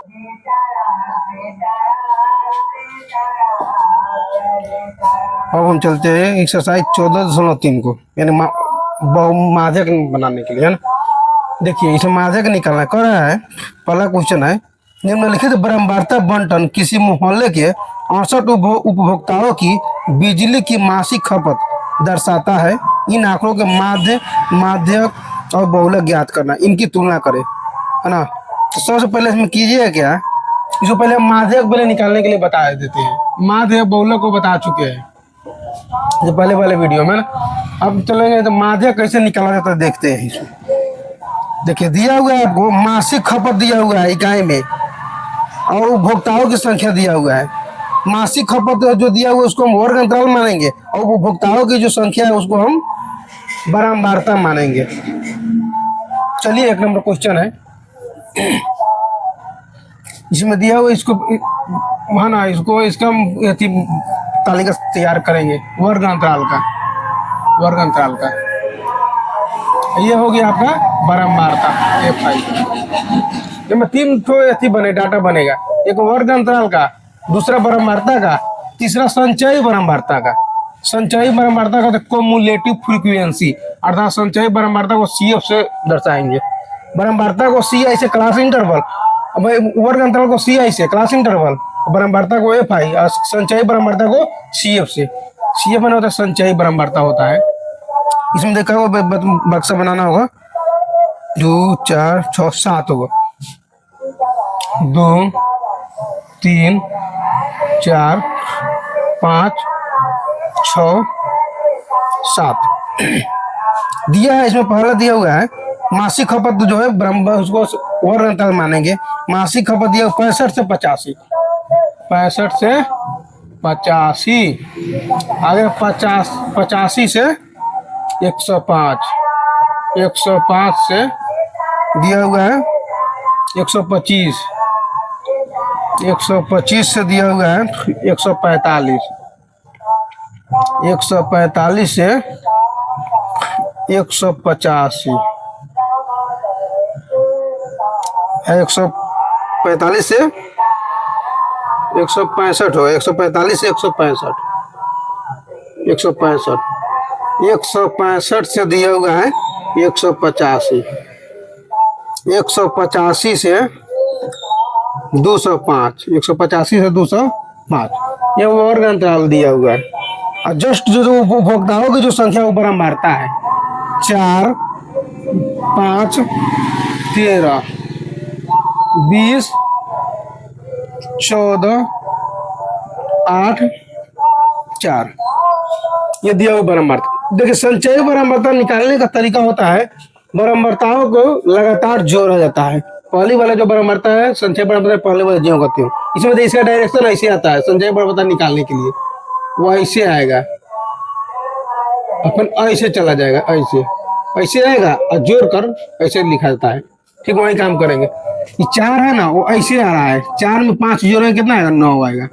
अब हम चलते हैं एक्सरसाइज 14.3 को, यानी माध्यक बनाने के लिए, है ना। देखिए इसमें माध्यक निकालना कर रहा है। पहला क्वेश्चन है, निम्नलिखित बारंबारता बंटन किसी मोहल्ले के 68 उपभोक्ताओं की बिजली की मासिक खपत दर्शाता है। इन आंकड़ों के माध्यक और बहुलक ज्ञात करना, इनकी तुलना करें, है ना। तो सबसे पहले इसमें कीजिएगा क्या, इसको पहले हम माध्यक पहले निकालने के लिए बता देते हैं। माध्यक बहुलक को बता चुके हैं जो पहले वाले वीडियो में ना। अब चलेंगे तो माध्यक कैसे निकाला जाता है देखते हैं इसमें। देखिए दिया हुआ है आपको, मासिक खपत दिया हुआ है इकाई में, और उपभोक्ताओं की संख्या दिया हुआ है। मासिक खपत जो दिया हुआ है उसको हम वर्ग अंतराल मानेंगे, और उपभोक्ताओं की जो संख्या है उसको हम बारंबारता मानेंगे। चलिए 1 नंबर क्वेश्चन है, इसमें दिया हुआ इसको, है ना, इसका हम तालिका तैयार करेंगे वर्ग अंतराल का। ये हो गया आपका बारंबारता FI। में 3 ठो बने डाटा बनेगा, एक वर्ग अंतराल का, दूसरा बारंबारता का, तीसरा संचयी बारंबारता का। संचयी बारंबारता का तो क्युमुलेटिव फ्रीक्वेंसी, अर्थात संचयी बारंबारता को CF से दर्शाएंगे। बारंबारता को CI से क्लास इंटरवल, वर्ग अंतराल को CI से क्लास इंटरवल, बारंबारता को FI, और संचयी बारंबारता को CF से। CF बना होता है संचयी बारंबारता होता है। इसमें देखा होगा बक्सा बनाना होगा, 2 4 6 7 होगा, 2 3 4 5 6 7 दिया है। इसमें पहला दिया हुआ है मासिक खपत जो है उसको वर्ग अंतराल मानेंगे। मासिक खपत दिया 65 से 85, 65 से 85, आगे 85 से 105, 105 से दिया हुआ है 125, 125 से दिया हुआ है 145, 145 से 185, 145 से 165 हो, 145 से 165, 165, 165 से दिया हुआ है 185, 185 से 205, 185 से 205, ये वर्ग अंतराल दिया हुआ है। और जस्ट जो उपभोक्ताओं की जो संख्या ऊपर हम मारता है 4 5 13 20 14 8 4, ये दिया हुआ बारंबारता। देखिए संचयी बारंबारता निकालने का तरीका होता है, बारंबारताओं को लगातार जोड़ा जाता है। पहली वाला जो बारंबारता है संचयी बारंबारता पहले वाले जो करते हो, इसमें इसका डायरेक्शन ऐसे आता है। संचयी बारंबारता निकालने के लिए वो ऐसे आएगा, अपन ऐसे चला जाएगा, ऐसे आएगा और जोड़ कर ऐसे लिखा जाता है। ठीक वही काम करेंगे। ये 4 है ना, वो ऐसे आ रहा है, 4 में 5 जोड़ेंगे कितना आएगा, 9 आएगा।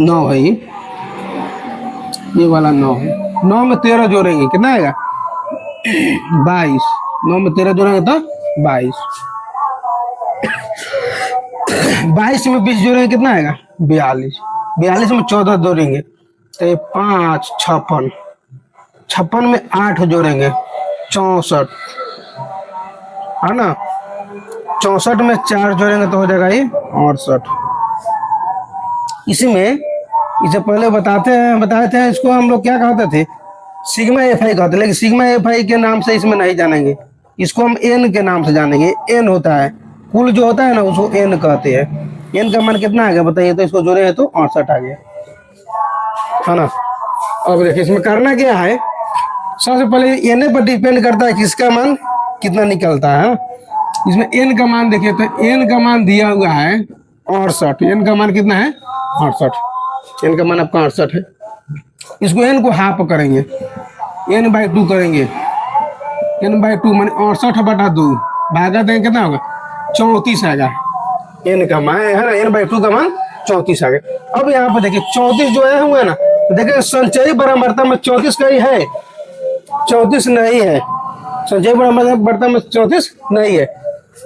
9 है ये वाला 9 है। 9 में 13 जोड़ेंगे कितना आएगा, 22। 9 में 13 जोड़ेंगे तो 22। 22 में 20 जोड़ेंगे कितना आएगा, 42। 42 में 14 जोड़ेंगे तो 5 56। 56 में 8 जोड़ेंगे 64, है ना। 64 में 4 जोड़ेंगे तो हो जाएगा ये 68। इसमें इसे पहले बताए थे इसको हम लोग क्या कहते थे, सिग्मा FI कहते, लेकिन सिग्मा FI के नाम से इसमें नहीं जानेंगे, इसको हम N के नाम से जानेंगे। N होता है कुल जो होता है ना, उसको N कहते हैं। N का मान कितना आ गया बताइए, तो इसको जोड़े तो 68 आ गया, है ना। अब देखिए इसमें करना क्या है, सबसे पहले N पर डिपेंड करता है किसका मान कितना निकलता है। इसमें N का मान देखिए तो N का मान दिया हुआ है 68। N का मान कितना है, 68। N का मान आपका 68 है। इसको N को हाफ करेंगे, N/2 करेंगे। N/2 मान 68/2 भागा देंगे कितना होगा, 34 आएगा। N का मान है ना, N/2 का मान 34 आ गया। अब यहाँ पर देखिए 34 जो है हुआ ना, तो देखिए संचयी बारंबारता में 34 का ही है, 34 नहीं है। संचयी बारंबारता में 34 नहीं है,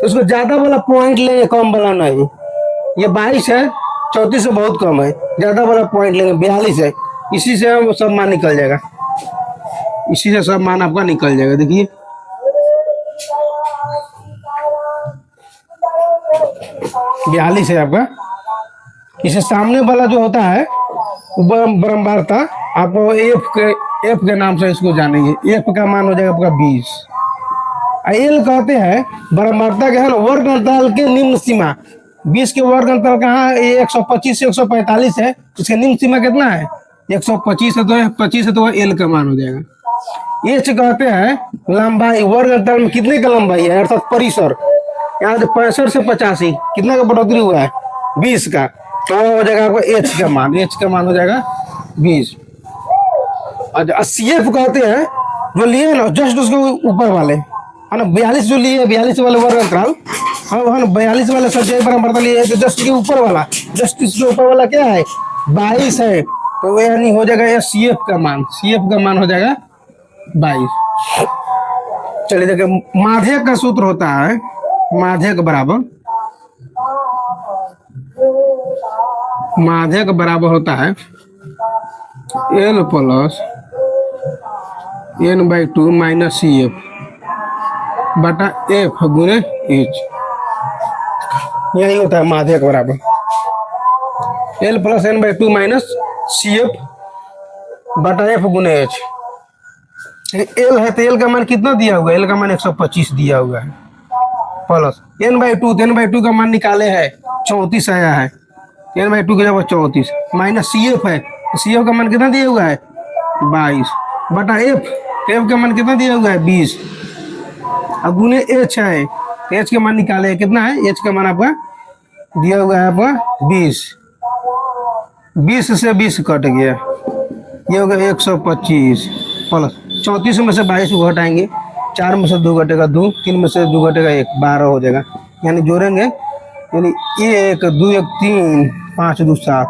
उसको ज्यादा वाला पॉइंट लेंगे, कम वाला नहीं। ये 22 है, 34 से बहुत कम है, ज्यादा वाला पॉइंट लेंगे 42 है, इसी से हम सब मान निकल जाएगा, इसी से सब मान आपका निकल जाएगा। देखिए 42 है आपका। इससे सामने वाला जो होता है बारंबारता, आपको एफ के नाम से इसको जानेंगे। एफ का मान हो जाएगा आपका 20। एल कहते हैं बारंबारता के है ना वर्ग अंतराल के निम्न सीमा। 20 के वर्ग अंतराल कहाँ है? 125 से 145 है। इसका निम्न सीमा कितना है? 125 है, तो 25 है, तो एल का मान हो जाएगा। एच कहते हैं लंबाई, वर्ग अंतराल में कितने का लंबाई है, अर्थात परिसर। यहाँ 65 से 85 कितना का बढ़ोतरी हुआ है? 20 का, तो हो जाएगा आपको एच का मान। एच का मान हो जाएगा 20। और सीएफ कहते हैं जो लिए ना जस्ट उसके ऊपर वाले है ना, 42 जो लिए, 42 वाले वर्ग अंतराल, हाँ 42 वाले सब्जेक्ट बराबर लिए, तो जस्ट के ऊपर वाला, जस्ट इसके ऊपर वाला क्या है? 22 है, तो वो यानी हो जाएगा ये सीएफ का मान। सीएफ का मान हो जाएगा 22। चलिए देखिए, माध्यक का सूत्र होता है, माध्यक बराबर होता है L plus n/2 minus C F बटा एफ गुने एच। यही होता है माध्यक बराबर L plus n/2 minus C F बटा एफ गुने एच। एल है तो एल का मान कितना दिया हुआ है? एल का मान 125 दिया हुआ है, प्लस n/2 का मान निकाले है 34 आया है, n/2 की जगह 34 माइनस सी एफ है, सी एफ का मान कितना दिया हुआ है? 22 बटा एफ का मान कितना दिया हुआ है? 20। अब गुने एच है, एच का मान निकाले कितना है? एच का मान आपका दिया हुआ है आपका 20। 20 से 20 कट गया, ये हो गया 125 प्लस 34 में से 22 को घटाएंगे, 4 में से 2 घटेगा 2, 3 में से 2 घटेगा 1, 12 हो जाएगा। यानी जोड़ेंगे, यानी 1 2 1 3 5 2 7,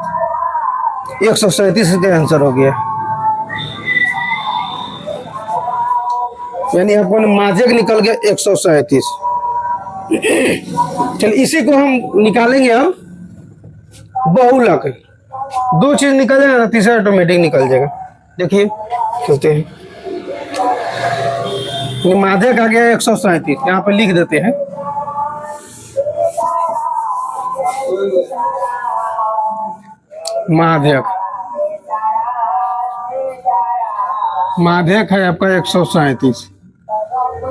137 का आंसर हो गया। यानी आपको माध्यक निकल गया 137। चलिए इसी को हम निकालेंगे अब बहुलक। 2 चीज निकल जाएगा, तीसरा ऑटोमेटिक निकल जाएगा। देखिए चलते हैं, ये माध्यक आ गया 137, यहाँ पे लिख देते हैं। माध्यक है आपका 137।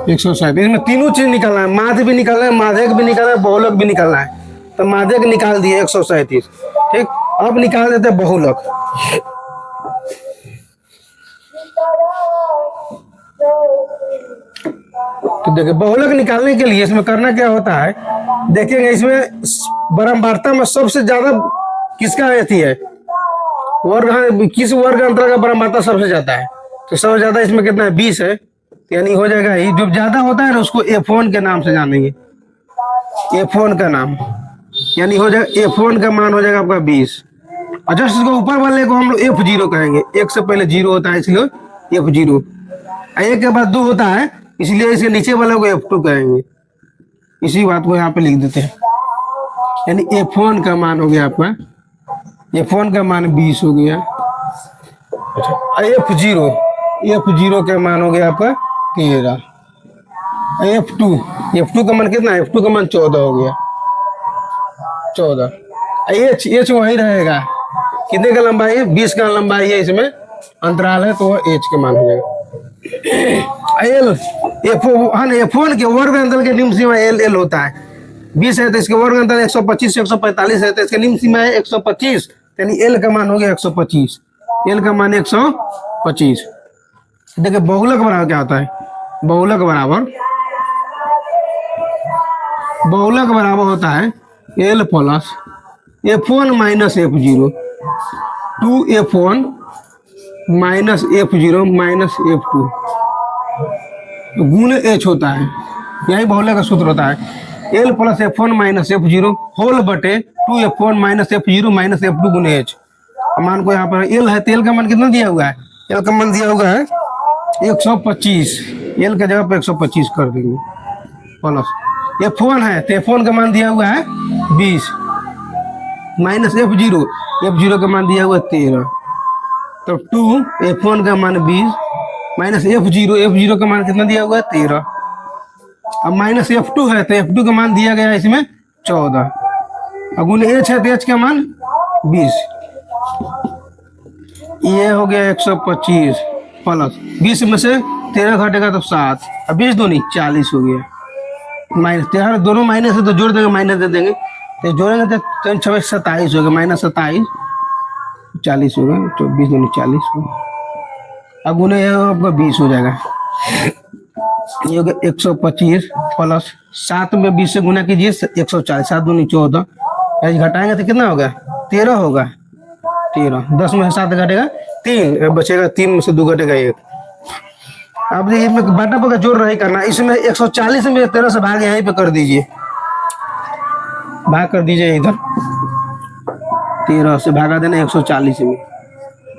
इसमें तीनों चीज निकालना है, माध्य भी निकालना है, माध्यक भी निकालना है, बहुलक भी निकालना है। तो माध्यक निकाल दिए 137, ठीक। अब निकाल देते हैं बहुलक। तो देखिए बहुलक निकालने के लिए इसमें करना क्या होता है, देखेंगे इसमें बारंबारता में सबसे ज्यादा किसका अथी है, वर्ग, किस वर्ग अंतर का बारंबारता सबसे ज्यादा है? तो सबसे ज्यादा इसमें कितना है? 20 है, यानी हो जाएगा ही, जो ज्यादा होता है ना उसको F1 के नाम से जानेंगे, F1 का नाम, यानी हो जाएगा F1 का मान हो जाएगा आपका 20। और जस्ट इसको ऊपर वाले को हम लोग F0 कहेंगे, एक से पहले 0 होता है इसलिए F0, एक के बाद 2 होता है इसलिए इसके नीचे वाले को F2 कहेंगे। इसी बात को यहाँ पे लिख देते हैं, यानी F1 का मान हो गया आपका, F1 का मान 20 हो गया। अच्छा F0 का मान हो गया आपका 13। F2 का मान कितना है? F2 का मान 14 हो गया, 14। H वही रहेगा, कितने का लंबाई है? 20 का लंबाई है, इसमें अंतराल है, तो वह H का मान हो जाएगा। एल F1 के वर्ग अंतर के निम्न सीमा एल होता है। 20 है तो इसके वर्ग अंतर 125 से 145 है, तो इसका निम्न सीमा है 125, यानी एल का मान हो गया 125। एल का मान 125। देखिए बहुलक बराबर क्या होता है? बहुलक बराबर होता है L plus F1 minus F0, 2F1 minus F0 minus F2 गुण H होता है। यही बहुलक का सूत्र होता है, L plus F1 minus F0 whole बटे 2F1 minus F0 minus F2 गुण H। मान को यहाँ पर एल है, तेल का मान कितना दिया हुआ है? एल का मान दिया हुआ है 125, एल का जगह पे 125 कर देंगे, प्लस F1 है तो F1 का मान दिया हुआ है 20, माइनस F0 का मान दिया हुआ 13, तो 2 F1 का मान 20 माइनस F0 का मान कितना दिया हुआ है 13। अब माइनस F2 है तो F2 का मान दिया गया है इसमें 14। अब गुण H है तो H का मान 20, ये हो गया 125 प्लस 20 में से 13 घटेगा तो 7, अब 20 दूनी 40 हो गया। माइनस 13 दोनों माइनस है तो जोड़ देंगे, माइनस दे देंगे तो जोड़ेंगे तो 27 हो गया, माइनस 27 40 हो गया, 24 दूनी 40 हो गया। अब गुने आपका 20 हो जाएगा, ये हो गया 125 प्लस 7 में 20 से गुना कीजिए 140, 7 दूनी 14, ऐसे घटाएंगे तो कितना होगा 13 होगा, 13 10 में से 7 घटेगा 3, बचेगा 3 में से 2 घटेगा 1। अब देखिए बाटा पर जोड़ नहीं करना, इसमें 140 में 13 से भाग यहीं पे कर दीजिए, भाग कर दीजिए इधर, 13 से भागा देना 140 में,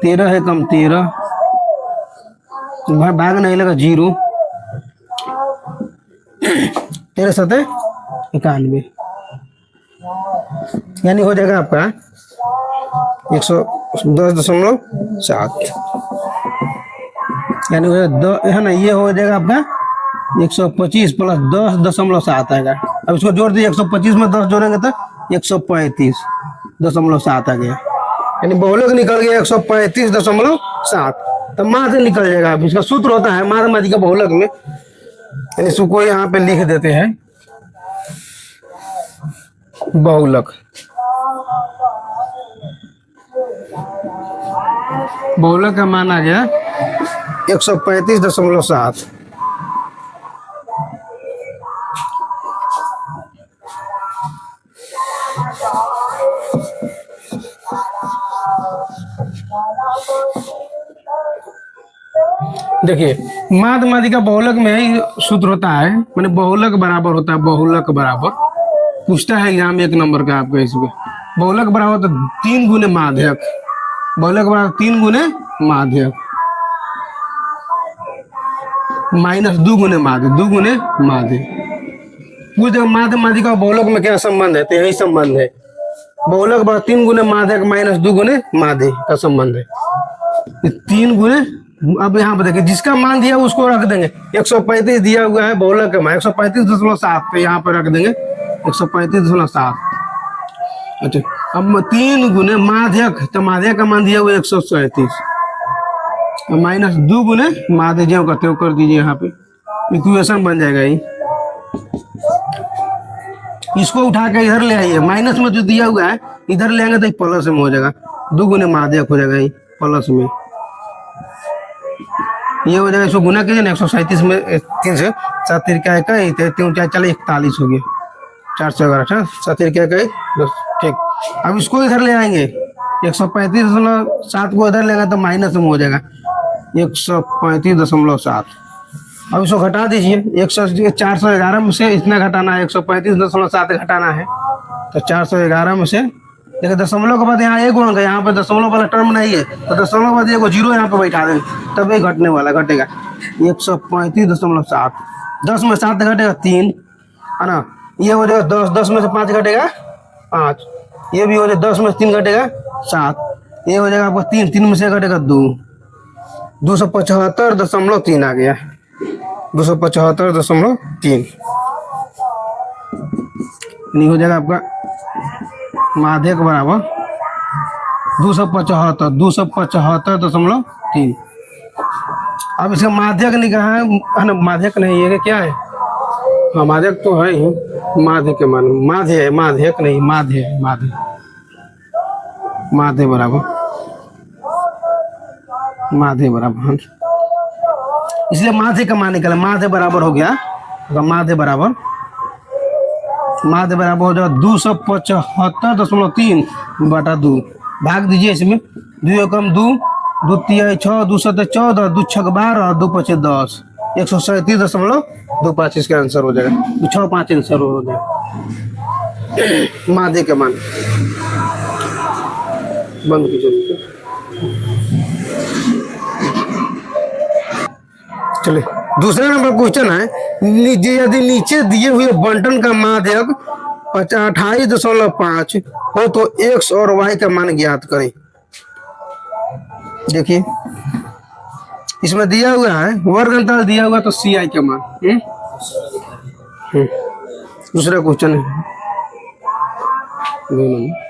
13 है कम 13, भाग नहीं लगा 0, 13 सते 91, यानी हो जाएगा आपका 110.7, यानी है ना, ये हो जाएगा आपका 125 प्लस 10.7 आएगा। अब इसको जोड़ दीजिए, 125 में 10 जोड़ेंगे तो 135.7 आ गया, यानी बहुलक निकल गया 135.7, तो माध्य निकल जाएगा। अब इसका सूत्र होता है माध्य माध्यिका बहुलक में, यानी इसको यहाँ पे लिख देते हैं बहुलक, बहुलक का मान आ गया 135.7। देखिए माध्य माध्यिका बहुलक में ही सूत्र होता है, मैंने बहुलक बराबर होता है, बहुलक बराबर पूछता है एग्जाम में 1 नंबर का आपका, इसमें बहुलक बराबर तो 3 गुने माध्यक, बहुलक बराबर 3 गुने माध्यक माइनस 2 गुने माध्य, 2 गुने माध्य। पूछ देखो माध्य माध्यिका बहुलक में क्या संबंध है, तो यही संबंध है, बहुलक बराबर 3 गुने माध्यक माइनस 2 गुने माध्य का संबंध है, 3 गुने। अब यहाँ पर देखिए जिसका मान दिया उसको रख देंगे, 135 दिया हुआ है बहुलक का मान 135.7 पे यहाँ पर रख देंगे 135.7। अच्छा अब 3 गुने माध्यक, तो माध्यक का मान दिया हुआ 137 माइनस 2 गुने माध्य, जो करते हो कर दीजिए, यहाँ पे इक्वेशन बन जाएगा ये। इसको उठा के इधर ले आइए, माइनस में जो दिया हुआ है इधर ले आएंगे तो प्लस में हो जाएगा, 2 गुने माध्यक हो जाएगा ये प्लस में, ये हो जाएगा। इसको गुना कीजिए ना 137 में 3 से 7 तिरका 41, 3 4 चले 41 हो गया, 411 7 तिरका 41 ठीक। अब इसको इधर ले आएंगे 135.7 को इधर लेगा तो माइनस में हो जाएगा 135.7। अब इसको घटा दीजिए, 411 में से इतना घटाना है, 135.7 घटाना है, तो 411 में से देखिए दशमलव के बाद यहाँ 1 गुणक है, यहाँ पर दशमलव वाला टर्म नहीं है, तो दशमलव के बाद 1 0 यहाँ पे बैठा देंगे, तब ये घटने वाला घटेगा 135.7। 10 में 7 घटेगा 3 है ना, ये हो जाएगा 10, 10 में से 5 घटेगा 5, ये भी हो जाएगा 10 में से 3 घटेगा 7, ये हो जाएगा आपको 3, 3 में से घटेगा 2, 275.3 आ गया, 275.3 नहीं हो जाएगा आपका माध्यक बराबर 275.3। अब इसका माध्यक निकाला है ना, माध्यक नहीं है क्या है, हाँ माध्यक तो है ही, माध्य के मान माध्य है, माध्यक नहीं माध्य है, माध्य माध्य बराबर माध्य बराबर, इसलिए माध्य का मान निकाला, माध्य बराबर हो गया, माध्य बराबर हो जाएगा 275.3 बटा 2, भाग दीजिए इसमें, 2 कम 2, 2 3 6, 2 7 14, 2 6 12, 2 5 10, 137.25 इसका आंसर हो जाएगा, 65 आंसर हो जाएगा माध्य के मान। बंद कीजिए, चलिए दूसरे नंबर क्वेश्चन है, यदि नीचे दिए हुए बंटन का माध्यक 28.5 हो तो एक्स और वाई का मान ज्ञात करें। देखिए इसमें दिया हुआ है वर्ग अंतराल दिया हुआ तो सी आई का मान। दूसरा क्वेश्चन है 2 नंबर।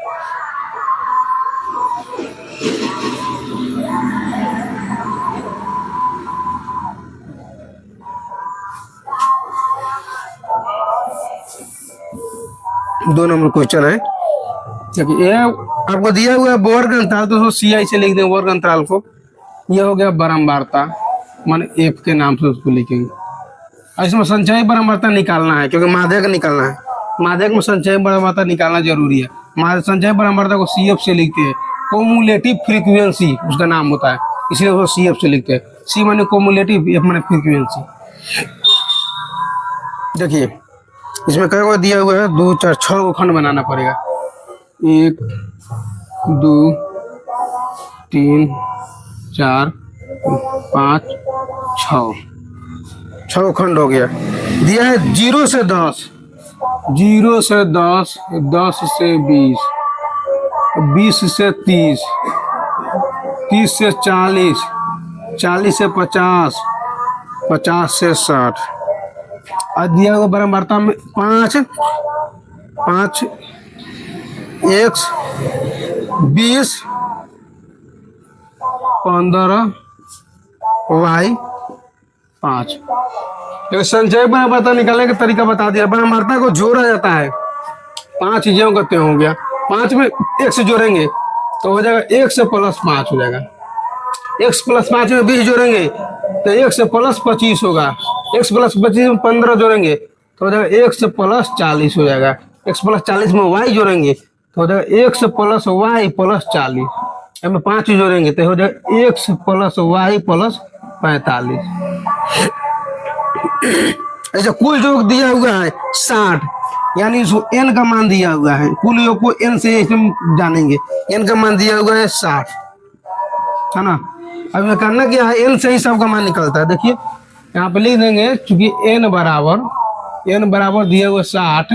दो नंबर क्वेश्चन है। देखिए ये आपको दिया हुआ है वर्ग अंतराल तो सी आई से लिख दें वर्ग अंतराल को। यह हो गया बारंबारता मान एफ के नाम से उसको लिखेंगे। और इसमें संचयी बारंबारता निकालना है क्योंकि माध्यक निकालना है। माध्यक में संचयी बारंबारता निकालना जरूरी है। संचयी बारंबारता को सी एफ से लिखते हैं। कोमुलेटिव फ्रीक्वेंसी उसका नाम होता है इसलिए उसको सी एफ से लिखते हैं। सी माने कोमुलेटिव, एफ माने फ्रीक्वेंसी। देखिए इसमें क्या दिया हुआ है 2 4 6 खंड बनाना पड़ेगा। 1 2 3 4 5 6 खंड हो गया। दिया है 0 से 10, 0 से 10, 10 से 20, 20 से 30, 30 से 40, 40 से 50, 50 से 60। और दिया हुआ बारंबारता में 5 x 20 15 y 5। संचय बारंबारता निकालने का तरीका बता दिया। बारंबारता को जोड़ा जाता है 5 चीजों का हो गया। 5 में x जोड़ेंगे तो हो जाएगा x प्लस 5 हो जाएगा। x प्लस 5 में 20 जोड़ेंगे तो x प्लस 25 होगा। x प्लस 25 में 15 जोड़ेंगे तो हो जाएगा x प्लस 40 हो जाएगा। x प्लस 40 में y जोड़ेंगे तो हो जाएगा x प्लस y प्लस 40। इसमें 5 जोड़ेंगे तो हो जाएगा x प्लस y प्लस 45। ऐसा कुल योग दिया हुआ है 60, यानी इसको n का मान दिया हुआ है। कुल योग को n से इसमें जानेंगे। n का मान दिया हुआ है 60 है ना। अब ये करना क्या है n से ही सबका मान निकलता है। देखिए यहाँ पे लिख देंगे चूंकि n बराबर दिया हुआ 60,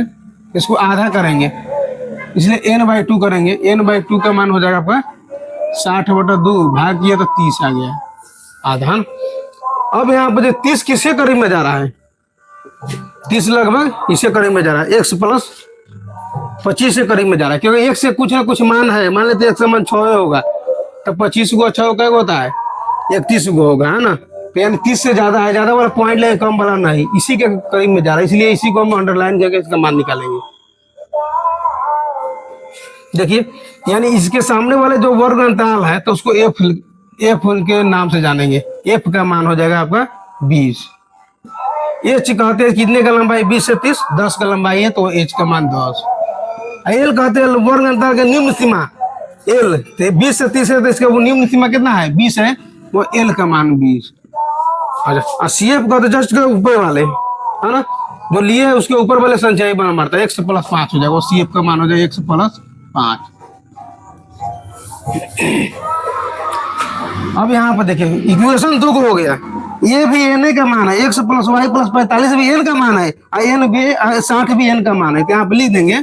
इसको आधा करेंगे इसलिए n/2 करेंगे। n/2 का मान हो जाएगा आपका 60/2 भाग किया तो 30 आ गया आधा। अब यहाँ पे 30 किसके करीब में जा रहा है? 30 लगभग इसे करीब में जा रहा है। x प्लस 25 से करीब में जा रहा है क्योंकि x से कुछ ना कुछ मान है। मान लेते x का मान 6 होगा तो 25 को अच्छा होता है 31 को होगा है ना। तो यानी 30 से ज्यादा है, ज्यादा वाला पॉइंट लेंगे कम वाला नहीं, इसी के करीब में जा रहा है इसलिए इसी को हम अंडरलाइन करके इसका मान निकालेंगे। देखिए यानी इसके सामने वाले जो वर्ग अंतराल है तो उसको एफ के नाम से जानेंगे। एफ का मान हो जाएगा आपका 20। एच कहते हैं कितने का लंबाई 20 से 30, 10 का लंबाई है तो एच का मान 10। एल कहते हैं वर्ग अंतराल का निम्न सीमा एल, तो 20 से 30 है तो इसका वो निम्न सीमा कितना है 20 है, वो एल का मान 20। अच्छा सी एफ कहते जस्ट के ऊपर वाले है ना जो लिए उसके ऊपर वाले संचयी बारंबारता x प्लस 5 हो जाएगा। वो सी एफ का मान हो जाएगा x प्लस 5। अब यहाँ पर देखिए इक्वेशन 2 को हो गया। ये भी n का मान है, x प्लस वाई प्लस 45 भी n का मान है, n भी 60 भी n का मान है। तो यहाँ पे लिख देंगे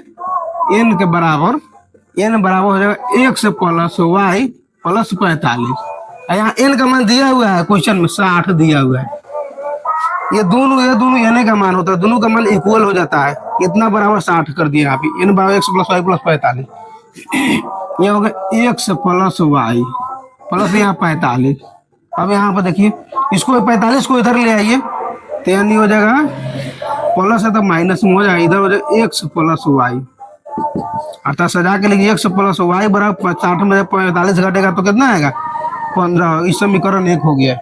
n के बराबर हो जाएगा x प्लस वाई प्लस 45। यहाँ n का मान दिया हुआ है क्वेश्चन में 60 दिया हुआ है। ये दोनों n का मान होता है, दोनों का मान इक्वल हो जाता है। इतना बराबर 60 कर दिया आप n बराबर x प्लस वाई प्लस 45। ये हो गया x प्लस वाई प्लस यहाँ 45। अब यहाँ पर देखिए इसको 45 को इधर ले आइए तो यानी हो जाएगा प्लस है तो माइनस में हो जाएगा, इधर हो जाएगा x प्लस वाई। अर्थात सजा के लिए x प्लस वाई बराबर 60 में 45 घटेगा तो कितना आएगा 15। इस समीकरण 1 हो गया।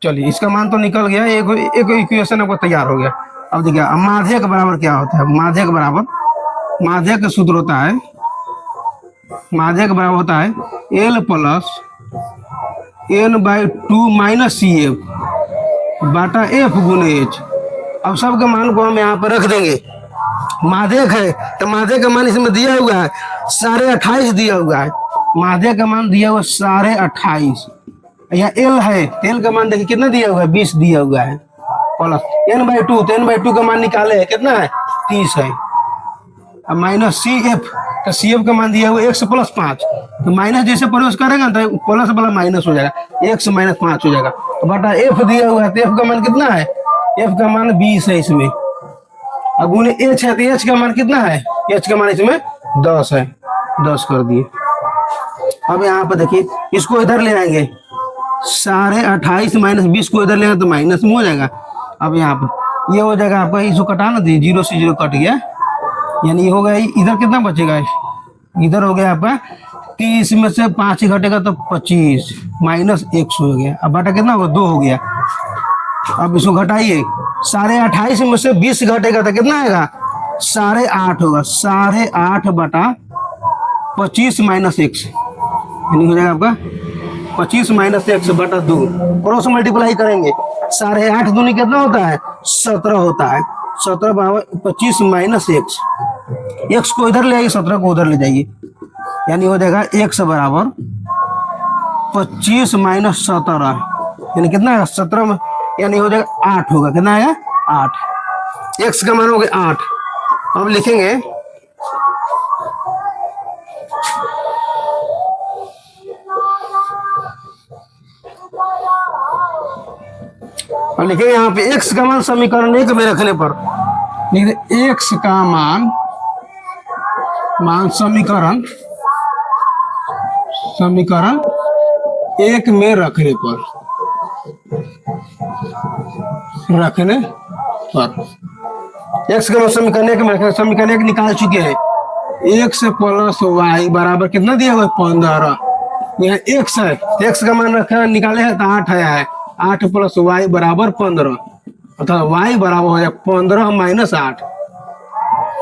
चलिए इसका मान तो निकल गया, एक इक्वेशन आपको तैयार हो गया। अब देखिए माध्यक बराबर क्या होता है। माध्यक का सूत्र होता है, माध्यक बराबर होता है L plus n/2 minus C F बाटा एफ गुने एच। अब सबके मान को हम यहाँ पर रख देंगे। माध्यक है तो माध्यक का मान इसमें दिया हुआ है 28.5 दिया हुआ है। माध्यक का मान दिया हुआ 28.5। यहाँ एल है, एल का मान देखिए कितना दिया हुआ है 20 दिया हुआ है। प्लस n/2, तो n/2 का मान निकाले है कितना है 30 है। अब माइनस सी एफ, तो सी एफ का मान दिया हुआ x + 5, तो माइनस जैसे प्रवेश करेगा तो प्लस वाला माइनस हो जाएगा, x - 5 हो जाएगा। तो बटा एफ दिया हुआ है, तो एफ का मान कितना है, एफ का मान 20 है इसमें। अब गुने एच है, तो एच का मान कितना है, एच का मान इसमें 10 है, 10 कर दिए। अब यहाँ पर देखिए इसको इधर ले आएंगे, 28.5 - 20 को इधर ले आएंगे तो माइनस में हो जाएगा। अब यहाँ पर ये हो जाएगा आपका, इसको कटाना दीजिए, 0 से 0 कट गया, यानी ये हो गया। इधर कितना बचेगा, इधर हो गया आपका 30 में से 5 घटेगा तो 25 माइनस 100 हो गया। अब बटा कितना होगा 2 हो गया। अब इसको घटाइए, 28.5 में से 20 घटेगा तो कितना आएगा 8.5 होगा, 8.5 बटा 25 माइनस 1, यानी हो जाएगा आपका 25 माइनस 1 बटा 2। क्रॉस मल्टीप्लाई करेंगे, 8.5 दूनी कितना होता है 17 होता है, 17 बराबर 25 माइनस 1, x को इधर ले आइए, 17 को उधर ले जाइए, यानी हो जाएगा x बराबर 25 माइनस 17, यानी कितना है 17 में, यानी हो जाएगा 8 होगा, कितना आएगा 8, x का मान हो गया 8। अब लिखेंगे यहाँ पे x का मान समीकरण 1 में रखने पर x का मान समीकरण 1 में रखने पर x का मान समीकरण 1 में रखने, समीकरण 1 निकाल चुके हैं। x + y बराबर कितना दिया हुआ है 15, यहाँ x है, x का मान रखा निकाले है तो 8 आया है, 8 + y बराबर 15, अर्थात y बराबर हो जाए 15 माइनस 8,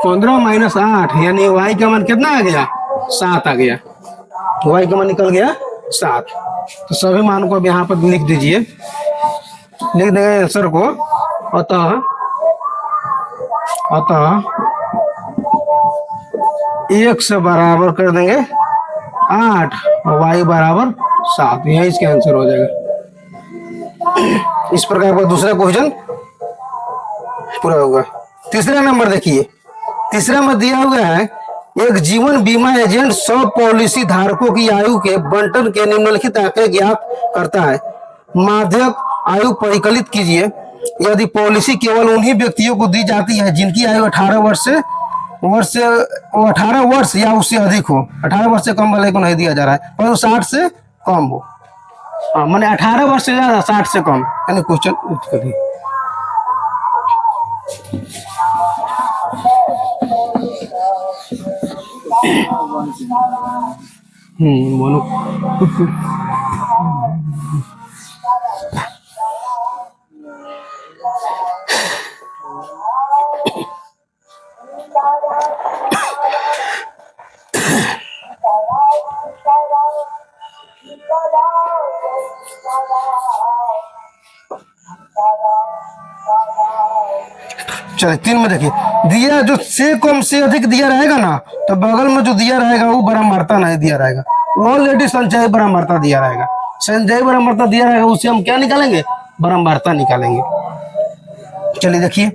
15 माइनस 8, यानी y का मान कितना आ गया 7 आ गया, y का मान निकल गया 7। तो सभी मान को अब यहाँ पर लिख दीजिए, लिख देंगे आंसर को। अतः x बराबर कर देंगे 8 और y बराबर 7, यही इसका आंसर हो जाएगा। इस प्रकार का दूसरा क्वेश्चन पूरा होगा। तीसरा नंबर देखिए, तीसरा में दिया हुआ है एक जीवन बीमा एजेंट 100 पॉलिसी धारकों की आयु के बंटन के निम्नलिखित आंकड़े ज्ञात करता है। माध्यक आयु परिकलित कीजिए। यदि पॉलिसी केवल उन्हीं व्यक्तियों को दी जाती है जिनकी आयु 18 वर्ष या उससे अधिक हो, 18 वर्ष से कम वाले को नहीं दिया जा रहा है, पर 60 से कम हो, मैंने 18 वर्ष से ज्यादा 60 से कम, यानी क्वेश्चन करिए। बोलो चलिए 3 में देखिए, दिया जो से कम से अधिक दिया रहेगा ना, तो बगल में जो दिया रहेगा वो बरामर्ता नहीं दिया रहेगा, वो ऑलरेडी संचय बरामर्ता दिया रहेगा। संचय बरामर्ता दिया रहेगा, उससे हम क्या निकालेंगे बरामर्ता निकालेंगे। चलिए देखिए,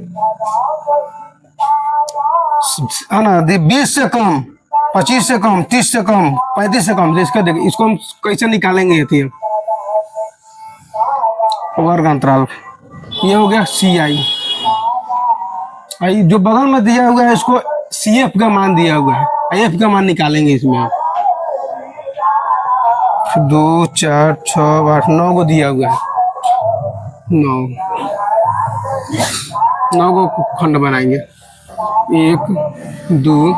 है ना, 20 से कम, 25 से कम, 30 से कम, 35 से कम, इसका देखिए, इसको हम कैसे निकालेंगे। ये थी वर्ग अंतराल, ये हो गया CI, जो बगल में दिया हुआ है इसको CF का मान दिया हुआ है, IF का मान निकालेंगे इसमें आप। 2, 4, 6, 8, 9 को दिया हुआ है, 9 को खंड बनाएंगे, 1, 2,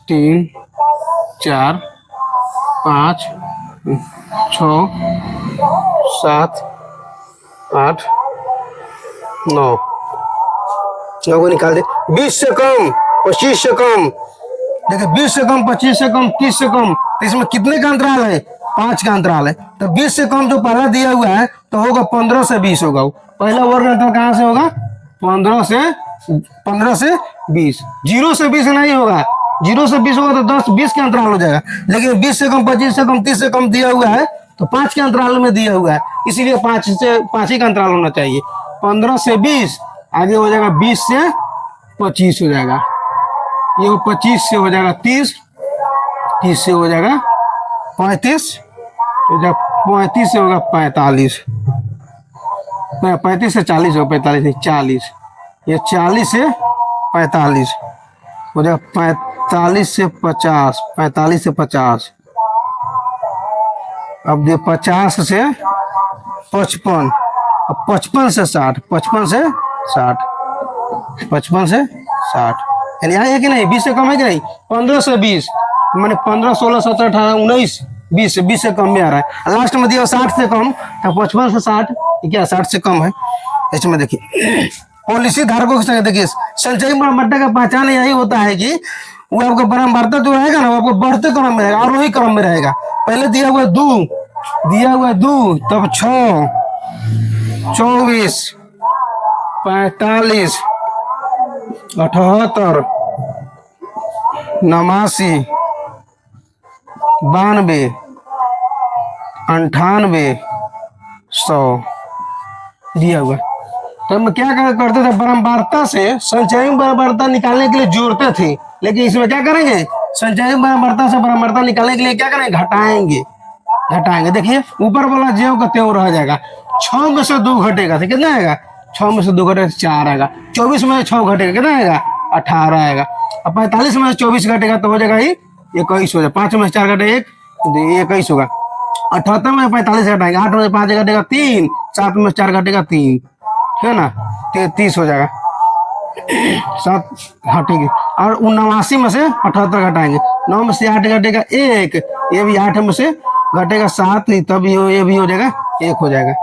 3, 4, 5, 6, 7, 8, 9 को निकाल दे। 20 से कम, 25 से कम, देखिए 20 से कम, 25 से कम, 30 से कम, तो इसमें कितने का अंतराल है 5 का अंतराल है। तो 20 से कम जो पहला दिया हुआ है तो होगा 15 से 20 होगा, पहला वर्ग अंतराल कहाँ से होगा 15 से 20, 0 से 20 नहीं होगा, 0 से 20 होगा तो 10, 20 का अंतराल हो जाएगा। लेकिन 20 से कम, 25 से कम, 30 से कम दिया हुआ है तो 5 के अंतराल में दिया हुआ है, इसीलिए 5 ही का अंतराल होना चाहिए। 15 से 20, आगे हो जाएगा 20 से 25 हो जाएगा, ये 25 से हो जाएगा 30, 30 से हो जाएगा 35, 35 से होगा 45, 35 से 40 होगा, 45 नहीं 40, ये 40 से 45 हो जाएगा, 45 से 50, 45 से 50, अब ये 50 से 55, अब 55 से 60, 55 से 60, 55 से 60, यानी आए है कि नहीं? 20 से कम है कि नहीं? 15 से 20 मैंने 15, 16, 17, 18, 19, 20 से कम में आ रहा है। लास्ट में दिया 60 से कम, तो 55 से 60, क्या 60 से कम है? इसमें देखिए पॉलिसी धारकों के संग देखिए संचयी मालमत्ता का पहचान यही होता है कि वो आपका बारंबारता जो रहेगा ना, वो आपको बढ़ते क्रम में रहेगा, आरोही क्रम में रहेगा। पहले दिया हुआ 2, तब 6, 24, 45, 78, 89, 92, 98, 100 दिया हुआ। तो हम क्या करते थे, बारंबारता से संचयी बारंबारता निकालने के लिए जोड़ते थे, लेकिन इसमें क्या करेंगे, संचयी बारंबारता से बारंबारता निकालने के लिए क्या करेंगे, घटाएंगे। देखिए ऊपर वाला ज्यों का त्यों रह जाएगा, 6 में से 2 घटेगा तो कितना आएगा, 6 में से 2 घटेगा 4 आएगा, 24 में से 6 घटेगा कितना आएगा, 18 आएगा, अब 45 में से 24 घटेगा तो हो जाएगा ही 21 हो जाएगा, 5 में से 4 घटेगा 1, 21 होगा। 78 में 45 घटाएंगे, 8 में से 5 घटेगा 3, 7 में से 4 घटेगा 3, ठीक है ना, 33 हो जाएगा 7, हाँ ठीक है। और 79 में से 78 घटाएंगे, 9 में से 8 घटेगा 1, ये भी 8 में से घटेगा 7, तब ये भी हो जाएगा 1 हो जाएगा,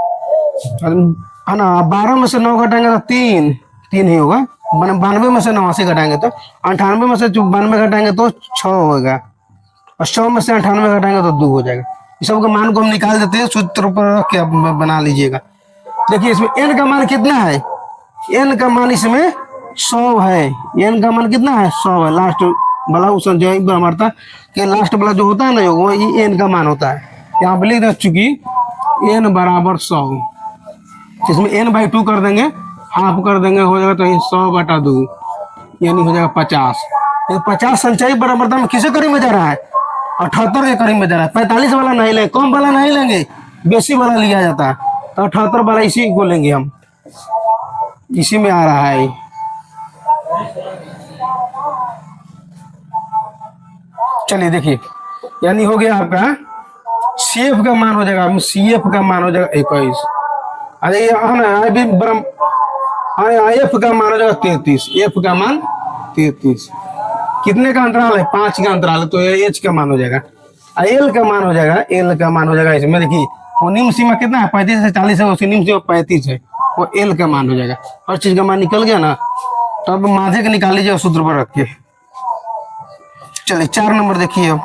है ना। 12 में से 9 घटाएंगे तो 3 ही होगा, 92 में से 89 घटाएंगे तो 98 में से 92 घटाएंगे तो 6 होगा, और 100 में से 98 घटाएंगे तो 2 हो जाएगा। इस सब के मान को हम निकाल देते हैं, सूत्र पर रख के बना लीजिएगा। देखिए इसमें n का मान कितना है, n का मान इसमें 100 है, n का मान कितना है 100 है। लास्ट वाला संचयी बारंबारता के लास्ट वाला जो होता है ना, वो n का मान होता है। यहाँ पे लिख दे चुकी n बराबर 100, इसमें n/2 कर देंगे, हाफ कर देंगे, हो जाएगा तो 100/2 यानी हो जाएगा 50। 50 संचयी बारंबारता में किसे करीब में जा रहा है, 78 के करीब में जा रहा है। 45 वाला नहीं लेंगे, कम वाला नहीं लेंगे, बेसी वाला लिया जाता है, तो 78 वाला इसी को लेंगे हम, इसी में आ रहा है। चलिए देखिए, यानी हो गया आपका CF का मान हो जाएगा, CF का मान हो जाएगा 21। अरे ये IF का मान हो जाएगा 33, F का मान 33। कितने का अंतराल है, 5 का अंतराल है, तो H का मान हो जाएगा। L का मान हो जाएगा, L का मान हो जाएगा इसमें देखिए, वो निम्न सीमा कितना है 35 से 40 है, उसकी निम्न सीमा 35 है, वो L का मान हो जाएगा। हर चीज का मान निकल गया ना, तो अब माध्य का निकाल लीजिए सूत्र पर रख के। चलिए 4 नंबर देखिए अब,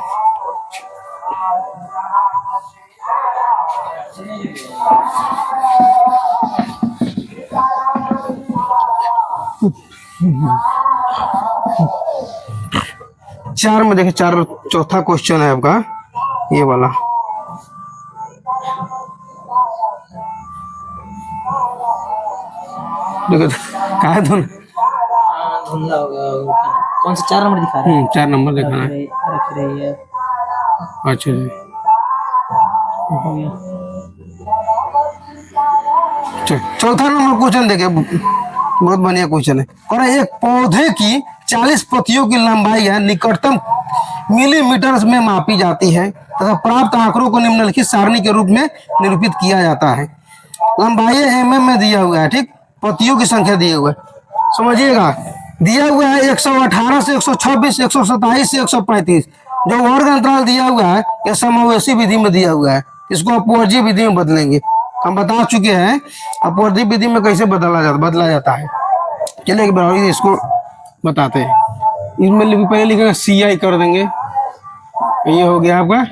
चार में देखिए, चौथा क्वेश्चन है आपका ये वाला। देखो कहा है धुन, कौन सा 4 नंबर दिखा रहा है? 4 नंबर दिखाना है। रख रही है, अच्छा जी, हो गया। चौथा नंबर क्वेश्चन देखिए, बहुत बढ़िया क्वेश्चन है। और एक पौधे की 40 पत्तियों की लंबाई है निकटतम मिलीमीटर में मापी जाती है तथा प्राप्त आंकड़ों को निम्नलिखित सारणी के रूप में निरूपित किया जाता है। लंबाई mm में दिया हुआ है, ठीक, पत्तियों की संख्या दी हुआ है, समझिएगा। दिया हुआ है 118 से 126, 127 से 135। जो वर्ग अंतराल दिया हुआ है यह समावेशी विधि में दिया हुआ है, इसको अपवर्जीय विधि में बदलेंगे। हम बता चुके हैं अपवर्जीय विधि में कैसे बदला जाता है। चलिए एक बार इसको बताते हैं। इसमें पहले लिखेंगे CI कर देंगे, ये हो गया आपका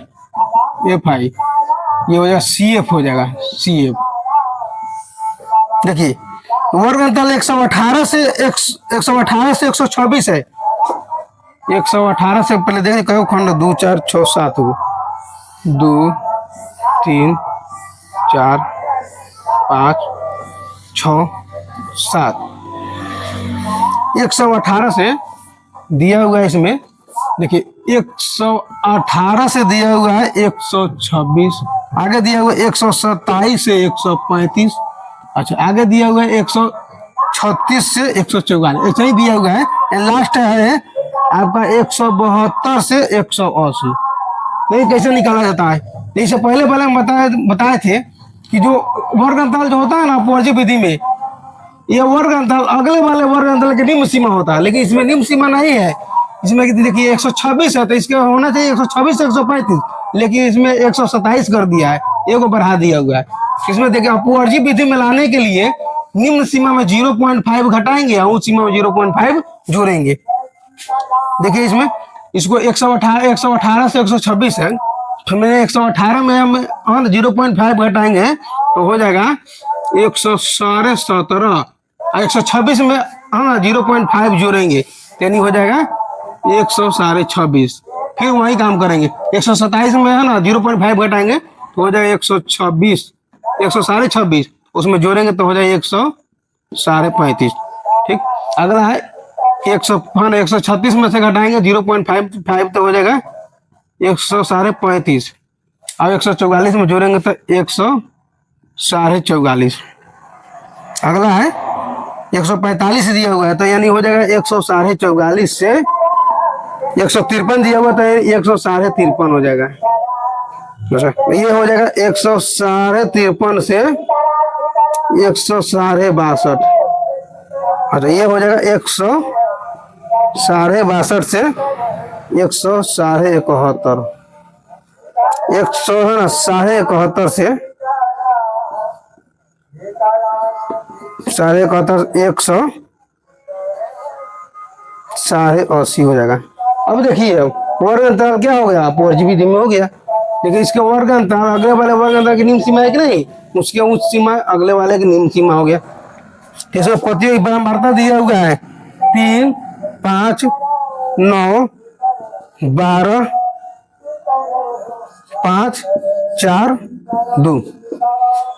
FI, ये हो जाएगा CF हो जाएगा CF। देखिए वर्ग अंतराल 118 से 126 है। 118 से पहले देखिए कहो खंड 2 4 6 7 हो, 2 3 4 5 6 7। 118 से दिया हुआ है इसमें, देखिए 118 से दिया हुआ है 126, आगे दिया हुआ है 127 से 135, अच्छा आगे दिया हुआ है 136 से 144, ऐसा ही दिया हुआ है। लास्ट है आपका 172 से 180। तो ये कैसे निकाला जाता है? तो इससे पहले हम बताए थे कि जो वर्ग अंतराल जो होता है ना अपवर्ज्य विधि में, ये वर्ग अंतराल अगले वाले वर्ग अंतराल की निम्न सीमा होता है, लेकिन इसमें निम्न सीमा नहीं है। इसमें देखिए 126 है तो इसका होना चाहिए 126 से 135, लेकिन इसमें 127 कर दिया है, एगो बढ़ा दिया हुआ है। इसमें देखिए अपवर्ज्य विधि में लाने के लिए निम्न सीमा में 0.5 घटाएंगे और उच्च सीमा में 0.5 जोड़ेंगे। देखिए इसमें इसको 118 से 126 है, तो मैंने 118 में हम 0.5 घटाएंगे तो हो जाएगा 117, 126 में हम 0.5 जोड़ेंगे यानी हो जाएगा 126। फिर वही काम करेंगे, 127 में है ना 0.5 घटाएंगे तो हो जाएगा 126, 126, उसमें जोड़ेंगे तो हो जाएगा 135। ठीक, अगला है 136 में से घटाएंगे 0.5 तो हो जाएगा 135, और 144 में जोड़ेंगे तो 144। अगला है 145 दिया हुआ है तो यानी हो जाएगा 144 से 153 दिया हुआ तो 153 हो जाएगा। ये हो जाएगा 153 से 162। अच्छा ये हो जाएगा 162 से 171, 171 से 180 हो जाएगा। अब देखिए वर्ग अंतराल क्या हो गया, अपवर्ज्य विधि में हो गया, लेकिन इसके वर्ग अंतराल अगले वाले वर्ग अंतराल की निम्न सीमा है कि नहीं, उसके उच्च सीमा अगले वाले की निम्न सीमा हो गया। इसमें प्रतियोगी बराबरता दिया हुआ है 3, 5, 9, 12, 5, 4, 2।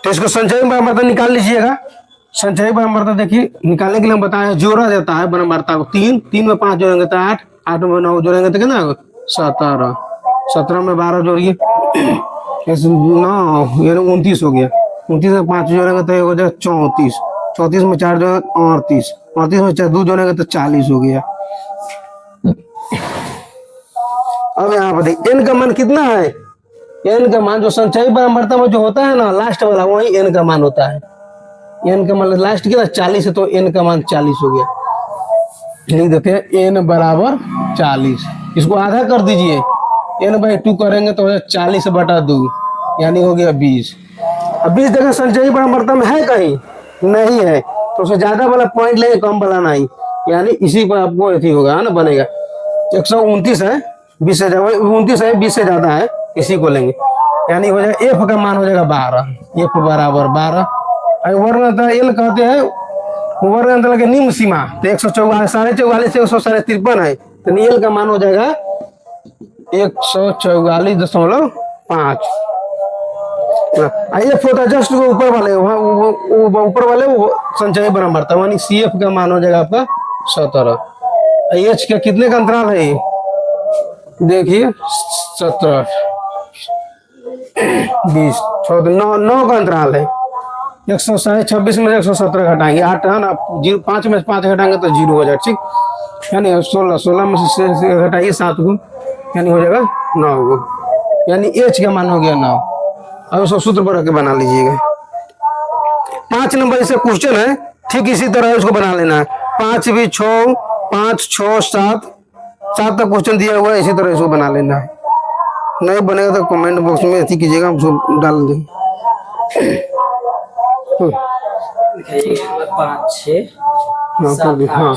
तो इसको संचयी बराबरता निकाल लीजिएगा। संचयी बराबरता देखिए निकालने के लिए हम बताया जोड़ा जाता है बराबरता को, 3 में 5 जोड़ेंगे तो 8, 8 में 9 जोड़ेंगे तो कितना 17, 17 में 12 जोड़िए 9 यानी 29 हो गया, 29 में 5 जोड़ेंगे तो हो जाएगा 34, 34 में 4 जोड़ेंगे 38, 38 में 2 जोड़ेंगे तो 40 हो गया। अब यहाँ पर देखिए n का मान कितना है, n का मान जो संचयी बराबरता में जो होता है ना लास्ट वाला वही n का मान होता है। n का मान लास्ट कितना 40 है तो n का मान 40 हो गया। लिख देते हैं n बराबर 40, इसको आधा कर दीजिए, n/2 करेंगे तो 40/2 यानी हो गया 20। अब 20 जगह संचयी बराबरता में है कहीं नहीं है तो उससे ज्यादा वाला पॉइंट लेंगे, कम वाला नहीं, यानी इसी पर आपको ऐसी होगा है ना बनेगा। 129 है 20 से 29 है 20 से ज्यादा है, इसी को लेंगे यानी हो जाएगा f का मान हो जाएगा 12, f बराबर 12। वर्ग अंतराल एल कहते हैं वर्ग अंतराल की निम्न सीमा, तो 144 से 153 है तो एल का मान हो जाएगा 144.5। एफ होता है जस्ट ऊपर वाले ऊपर वाले वो संचयी बराबरता यानी CF का मान हो जाएगा आपका 17। एच का कितने का अंतराल है देखिए 17, 20, 9 का अंतराल है। 126 में 117 घटाएंगे 8 है ना, 5 में 5 घटाएंगे तो 0 हो जाएगा। ठीक, यानी 16 में से घटाइए 7 को यानी हो जाएगा 9 को, यानी एच का मान हो गया 9। अब उसको सूत्र पर रख के बना लीजिएगा। 5 नंबर इसका क्वेश्चन है, ठीक इसी तरह इसको बना लेना है। 5 भी 6, 5, 6, 7 तक क्वेश्चन दिया हुआ है, इसी तरह इसको बना लेना है। नहीं बनेगा तो कमेंट बॉक्स में ऐसी कीजिएगा, हम उसको डाल देंगे। 5, 6, हाँ हाँ